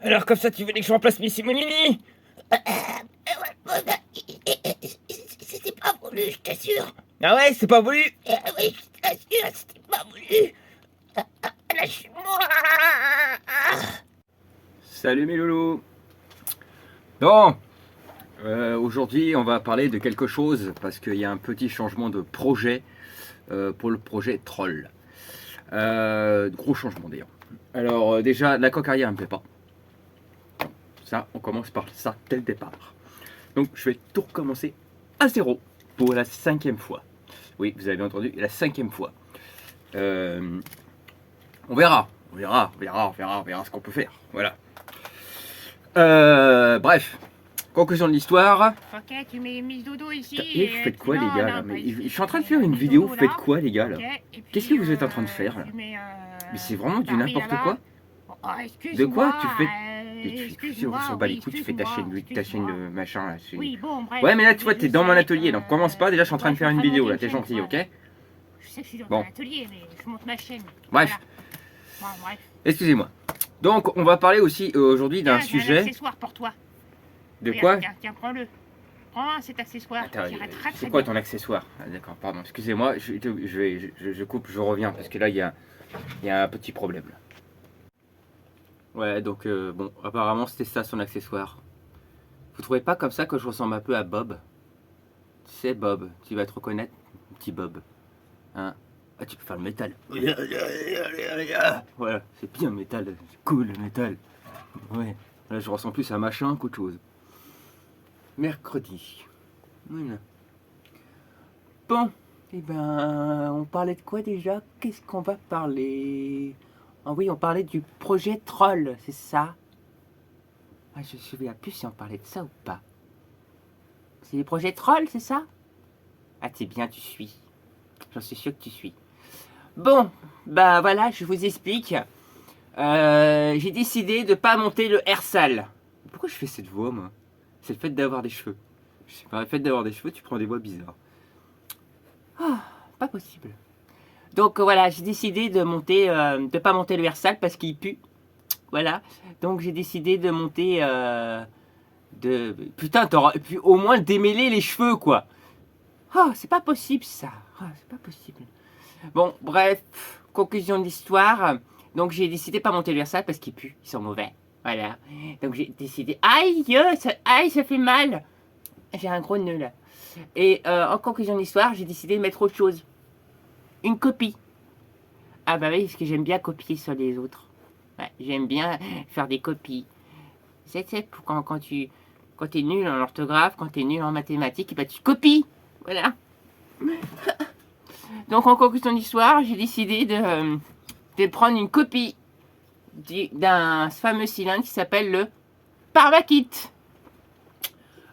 Alors comme ça tu voulais que je remplace Missy Monini? C'était pas voulu, je t'assure. Ah ouais, c'est pas voulu? Oui, je t'assure, c'était pas voulu. Lâche-moi. Salut mes loulous. Bon, aujourd'hui on va parler de quelque chose parce qu'il y a un petit changement de projet pour le projet Troll. Gros changement d'ailleurs. Alors déjà la coque arrière ne me plaît pas. Ça, on commence par ça dès le départ. Donc je vais tout recommencer à zéro pour la 5e fois. Oui, vous avez bien entendu, la 5e fois. On verra ce qu'on peut faire. Voilà. Bref, conclusion de l'histoire. Ok, tu mets Miss Dodo ici. Et vous faites quoi les gars là? Mais je suis en train de faire une vidéo, vous faites quoi les gars là? Qu'est-ce que vous êtes en train de faire là? Mais c'est vraiment du n'importe quoi. De quoi tu fais? Tu s'en bat les couilles, tu fais ta chaîne de machin là. Oui, bon, bref. Ouais mais là tu vois t'es dans mon atelier donc commence pas, déjà je suis en train de faire une vidéo là, t'es gentil, ok? Je sais que je suis dans Bon. mon atelier, mais je monte ma chaîne. Bref, Voilà. Bon, bref. excusez-moi. Donc on va parler aussi aujourd'hui d'un Tiens, j'ai un sujet. accessoire pour toi. De Regarde, quoi? Tiens, prends-le. Prends cet accessoire. Attends, qui ira très, très c'est quoi bien. ton accessoire? Ah, d'accord, pardon, excusez-moi, je coupe, je reviens parce que là il y a un petit problème. Là. Ouais, donc bon, apparemment c'était ça son accessoire. Vous trouvez pas comme ça que je ressemble un peu à Bob? C'est Bob, tu vas te reconnaître, petit Bob. Hein? Ah, tu peux faire le métal. Voilà, c'est bien le métal, c'est cool le métal. Ouais, là je ressemble plus à machin qu'autre chose. Mercredi. Voilà. Bon, et ben, on parlait de quoi déjà? Qu'est-ce qu'on va parler? Ah oui, on parlait du projet Troll, c'est ça? Ah, je me souviens plus si on parlait de ça ou pas. C'est le projet Troll, c'est ça? Ah, c'est bien, tu suis. J'en suis sûr que tu suis. Bon, bah voilà, je vous explique. J'ai décidé de pas monter le Airsal. Pourquoi je fais cette voix, moi? C'est le fait d'avoir des cheveux. Je sais pas, le fait d'avoir des cheveux, tu prends des voix bizarres. Ah, pas possible. Donc voilà, j'ai décidé de pas monter le Airsal parce qu'il pue. Voilà. Donc j'ai décidé de monter Putain, t'aurais pu au moins démêler les cheveux, quoi. Oh, c'est pas possible ça. Oh, c'est pas possible. Bon, bref, conclusion de l'histoire. Donc j'ai décidé de pas monter le Airsal parce qu'ils puent, ils sont mauvais. Voilà. Donc j'ai décidé. Aïe, ça fait mal. J'ai un gros nœud là. Et en conclusion de l'histoire, j'ai décidé de mettre autre chose. Une copie. Ah bah oui, parce que j'aime bien copier sur les autres. Ouais, j'aime bien faire des copies. C'est quand t'es nul en orthographe, quand t'es nul en mathématiques, et bah tu copies. Voilà. Donc en conclusion de l'histoire, j'ai décidé de prendre une copie d'un fameux cylindre qui s'appelle le Parmakit.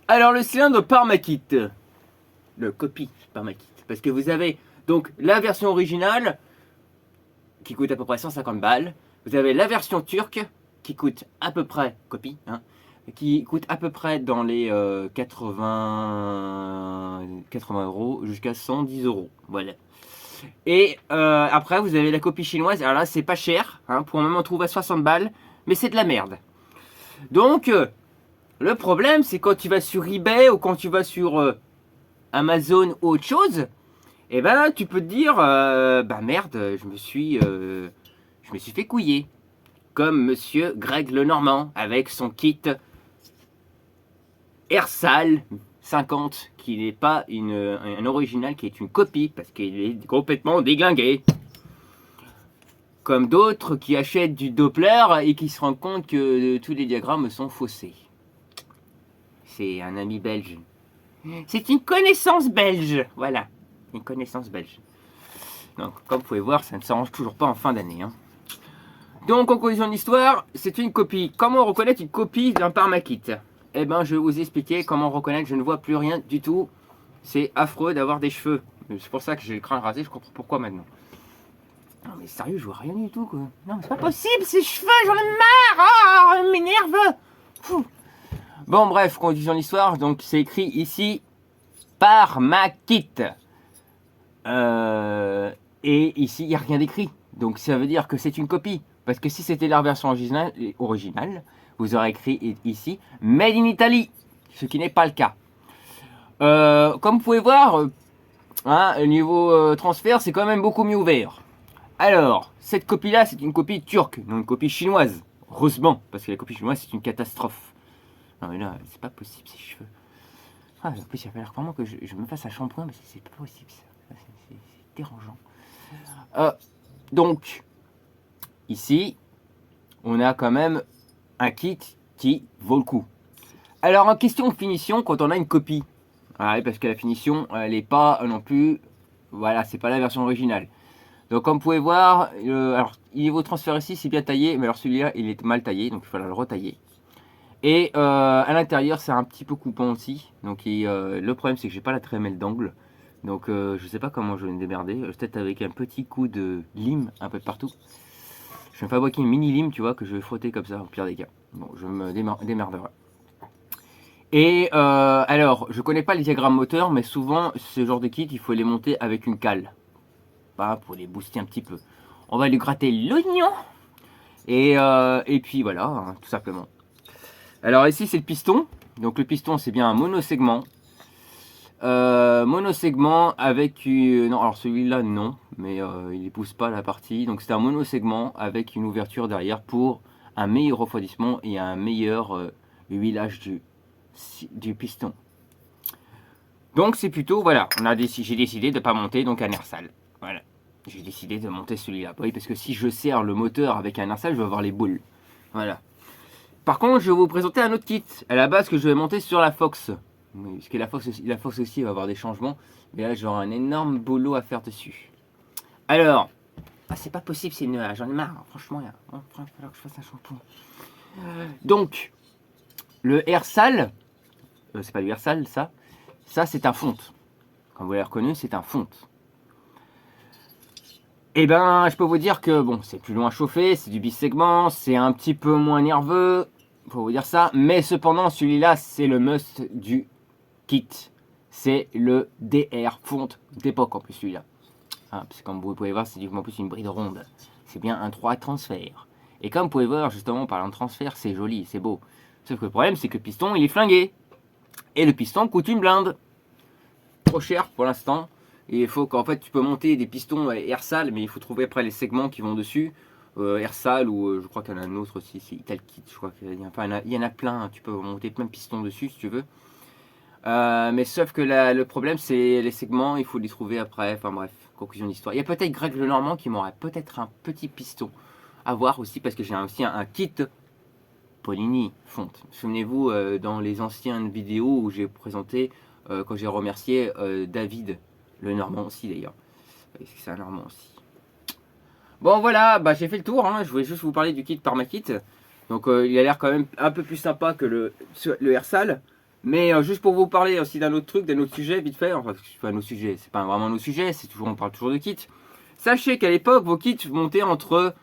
Alors le cylindre Parmakit, le copie Parmakit, parce que vous avez donc la version originale qui coûte à peu près 150 balles. Vous avez la version turque qui coûte à peu près, copie, hein, qui coûte à peu près dans les 80 euros jusqu'à 110 euros. Voilà. Et après, vous avez la copie chinoise. Alors là, c'est pas cher. Hein, pour le moment, on trouve à 60 balles. Mais c'est de la merde. Donc, le problème, c'est quand tu vas sur eBay ou quand tu vas sur Amazon ou autre chose, et ben, tu peux te dire, bah merde, je me suis fait couiller. Comme monsieur Greg Lenormand avec son kit Airsal 50 qui n'est pas un original, qui est une copie parce qu'il est complètement déglingué. Comme d'autres qui achètent du Doppler et qui se rendent compte que tous les diagrammes sont faussés. C'est un ami belge. C'est une connaissance belge. Voilà, une connaissance belge. Donc, comme vous pouvez voir, ça ne s'arrange toujours pas en fin d'année. Hein. Donc, en conclusion de l'histoire, c'est une copie. Comment reconnaître une copie d'un Parmakit? Eh ben, je vais vous expliquer comment reconnaître. Je ne vois plus rien du tout. C'est affreux d'avoir des cheveux. C'est pour ça que j'ai le crâne rasé. Je comprends pourquoi maintenant. Non mais sérieux, je vois rien du tout quoi. Non mais c'est pas possible, ces cheveux, j'en ai marre. Oh, m'énerve. Fou. Bon bref, conclusion de l'histoire, donc c'est écrit ici par Makit. Et ici il n'y a rien d'écrit. Donc ça veut dire que c'est une copie. Parce que si c'était leur version originale, vous aurez écrit ici Made in Italy. Ce qui n'est pas le cas. Comme vous pouvez voir, hein, niveau transfert, c'est quand même beaucoup mieux ouvert. Alors, cette copie-là, c'est une copie turque, non une copie chinoise. Heureusement, parce que la copie chinoise, c'est une catastrophe. Non mais là, c'est pas possible ces cheveux. Ah, en plus, il a fallu vraiment que je me fasse un shampoing, mais c'est pas possible ça. C'est dérangeant. Donc, ici, on a quand même un kit qui vaut le coup. Alors, en question de finition, quand on a une copie, ouais, parce que la finition, elle n'est pas non plus, voilà, c'est pas la version originale. Donc, comme vous pouvez voir, alors, niveau transfert ici, c'est bien taillé, mais alors celui-là, il est mal taillé, donc il va le retailler. Et à l'intérieur, c'est un petit peu coupant aussi. Donc, le problème, c'est que j'ai pas la trémelle d'angle. Donc, je sais pas comment je vais me démerder. Peut-être avec un petit coup de lime un peu partout. Je vais me fabriquer une mini lime, tu vois, que je vais frotter comme ça, au pire des cas. Bon, je me démerderai. Et alors, je connais pas les diagrammes moteurs, mais souvent, ce genre de kit, il faut les monter avec une cale. Pas pour les booster un petit peu. On va lui gratter l'oignon. Et puis voilà, hein, tout simplement. Alors ici, c'est le piston. Donc le piston, c'est bien un monosegment. Monosegment avec une... Non, alors celui-là, non. Mais il n'épouse pas la partie. Donc c'est un monosegment avec une ouverture derrière pour un meilleur refroidissement et un meilleur huilage du piston. Donc c'est plutôt, voilà, j'ai décidé de ne pas monter donc un air sale. Voilà, j'ai décidé de monter celui-là. Oui, parce que si je serre le moteur avec un air sale, je vais avoir les boules. Voilà. Par contre, je vais vous présenter un autre kit. À la base, que je vais monter sur la Fox. Parce que la Fox aussi va avoir des changements. Mais là, j'aurai un énorme boulot à faire dessus. Alors, ah, c'est pas possible, c'est une... j'en ai marre. Franchement, il va falloir que je fasse un shampoing. Donc, le air sale, c'est pas du air sale, ça. Ça, c'est un fonte. Comme vous l'avez reconnu, c'est un fonte. Et ben, je peux vous dire que, bon, c'est plus loin à chauffer, c'est du bisegment, c'est un petit peu moins nerveux, faut vous dire ça. Mais cependant, celui-là, c'est le must du kit. C'est le DR fonte d'époque, en plus, celui-là. Hein, parce que comme vous pouvez voir, c'est en plus une bride ronde. C'est bien un 3 transfert. Et comme vous pouvez voir, justement, en parlant de transfert, c'est joli, c'est beau. Sauf que le problème, c'est que le piston, il est flingué. Et le piston coûte une blinde. Trop cher pour l'instant. Et il faut qu'en fait, tu peux monter des pistons air sale, mais il faut trouver après les segments qui vont dessus. Air sale, ou je crois qu'il y en a un autre aussi, c'est Italkit. Je crois qu'il y en a plein. Tu peux monter plein de pistons dessus si tu veux. Mais sauf que le problème, c'est les segments, il faut les trouver après. Enfin bref, conclusion d'histoire. Il y a peut-être Greg Lenormand qui m'aurait peut-être un petit piston à voir aussi, parce que j'ai aussi un kit Polini fonte. Souvenez-vous, dans les anciennes vidéos où j'ai présenté, quand j'ai remercié David, le Normand aussi d'ailleurs. C'est un Normand aussi. Bon voilà, bah, j'ai fait le tour, hein. Je voulais juste vous parler du kit par ma kit. Donc il a l'air quand même un peu plus sympa que le air sale. Mais juste pour vous parler aussi d'un autre truc, d'un autre sujet, vite fait. Enfin, c'est pas un autre sujet, c'est pas vraiment un autre sujet, c'est toujours, on parle toujours de kit. Sachez qu'à l'époque, vos kits montaient entre...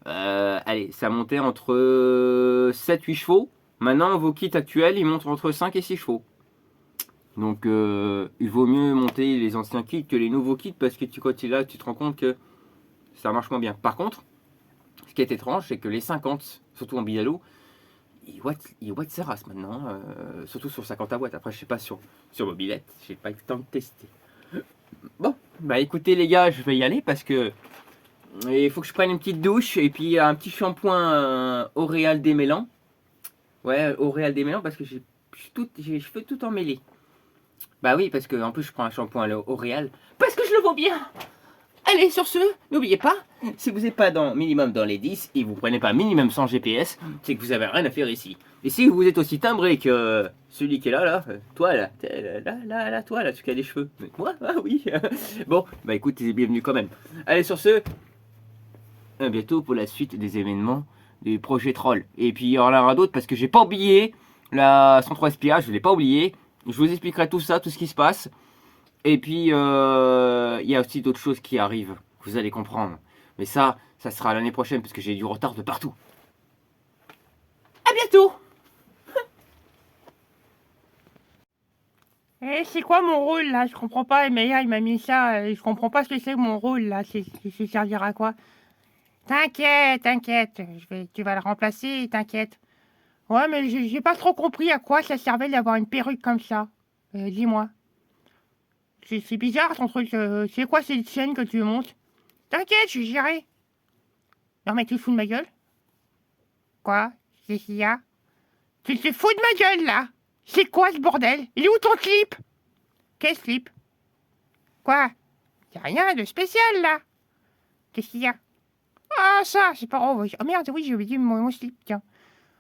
allez, ça montait entre 7-8 chevaux. Maintenant, vos kits actuels, ils montent entre 5 et 6 chevaux. Donc, il vaut mieux monter les anciens kits que les nouveaux kits, parce que quand tu es là, tu te rends compte que ça marche moins bien. Par contre, ce qui est étrange, c'est que les 50, surtout en bidalo, ils wattent sa race maintenant, surtout sur 50 à watts. Après, je sais pas sur mobilette, j'ai pas eu le temps de tester. Bon, bah écoutez les gars, je vais y aller parce que il faut que je prenne une petite douche et puis un petit shampoing Oréal démêlant. Ouais, Oréal démêlant parce que j'ai les cheveux tout emmêlés. Bah oui, parce que en plus je prends un shampoing Oréal parce que je le vaux bien. Allez, sur ce, n'oubliez pas, si vous n'êtes pas minimum dans les 10 et vous ne prenez pas minimum 100 GPS, c'est que vous avez rien à faire ici. Et si vous êtes aussi timbré que celui qui est là, toi là, toi là, celui qui a des cheveux. Mais moi, ah oui. Bon, bah écoute, bienvenue quand même. Allez, sur ce, à bientôt pour la suite des événements du projet Troll. Et puis il y en aura d'autres parce que j'ai pas oublié la 103 SPA, je ne l'ai pas oublié. Je vous expliquerai tout ça, tout ce qui se passe. Et puis, il y a aussi d'autres choses qui arrivent, vous allez comprendre. Mais ça sera l'année prochaine parce que j'ai du retard de partout. À bientôt. Eh, c'est quoi mon rôle là? Je comprends pas, Meilleur il m'a mis ça, je comprends pas ce que c'est mon rôle là, c'est servir à quoi? T'inquiète, tu vas le remplacer, t'inquiète. Ouais, mais j'ai pas trop compris à quoi ça servait d'avoir une perruque comme ça. Dis-moi. C'est bizarre ton truc, c'est quoi cette scène que tu montes? T'inquiète, je gérer. Non mais tu te fous de ma gueule? Quoi? Qu'est-ce qu'il y a? Tu te fous de ma gueule là? C'est quoi ce bordel? Il est où ton slip? Quel slip? Quoi? Y'a rien de spécial là. Qu'est-ce qu'il y a? Ah ça, c'est pas... Oh, oh merde, oui, j'ai oublié mon slip, tiens.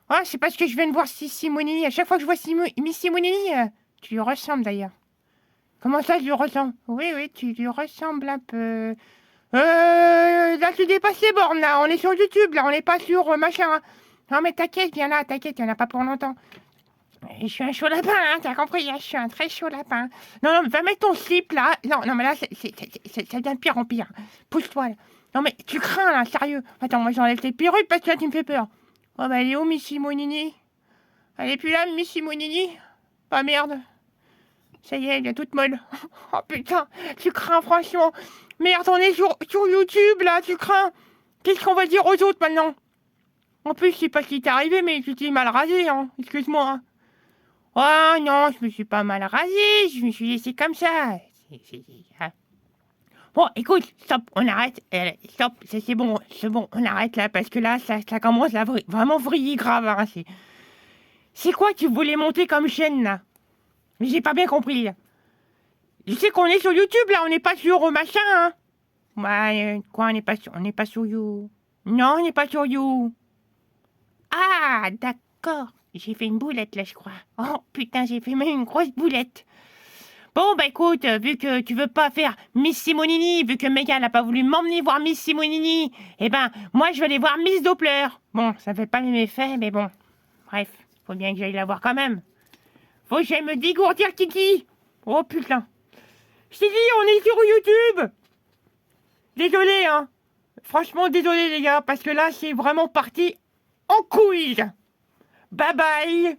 Ah, c'est parce que je viens de voir Simonini. À chaque fois que je vois Miss Simonini, tu lui ressembles d'ailleurs. Comment ça, je lui ressemble? Oui, tu lui ressembles un peu. Là, tu dépasses les bornes, là. On est sur YouTube, là. On n'est pas sur machin. Hein. Non, mais t'inquiète, viens là, t'inquiète, il n'y en a pas pour longtemps. Je suis un chaud lapin, hein, t'as compris, hein, je suis un très chaud lapin. Non, mais va mettre ton slip, là. Non, mais là, ça devient de pire en pire. Pousse-toi, là. Non, mais tu crains, là, sérieux. Attends, moi, j'enlève tes perruques parce que là, tu me fais peur. Oh, bah, elle est où, Miss Simonini? Elle est plus là, Miss Simonini? Pas merde. Ça y est, elle est toute molle. Oh, putain, tu crains, franchement. Merde, on est sur YouTube, là, tu crains. Qu'est-ce qu'on va dire aux autres, maintenant? En plus, je sais pas ce qui t'est arrivé, mais tu t'es mal rasé, hein. Excuse-moi, hein. Oh non, je me suis pas mal rasé, je me suis laissé comme ça. Hein. Bon, écoute, stop, on arrête. Stop, c'est bon, on arrête là, parce que là, ça commence à vraiment vriller grave. Hein, c'est quoi que tu voulais monter comme chaîne, là? J'ai pas bien compris, là. Je sais qu'on est sur YouTube, là, on n'est pas sur machin, hein. Ouais, quoi, on n'est pas sur You. Non, on n'est pas sur You. Ah, d'accord. J'ai fait une boulette, là, je crois. Oh, putain, j'ai fait même une grosse boulette. Bon, bah écoute, vu que tu veux pas faire Miss Simonini, vu que Megan n'a pas voulu m'emmener voir Miss Simonini, eh ben, moi, je vais aller voir Miss Doppler. Bon, ça fait pas le même effet, mais bon. Bref, faut bien que j'aille la voir quand même. Faut que j'aille me dégourdir, Kiki. Oh, putain. Je t'ai dit, on est sur YouTube. Désolé, hein. Franchement, désolé, les gars, parce que là, c'est vraiment parti en couille. Bye bye.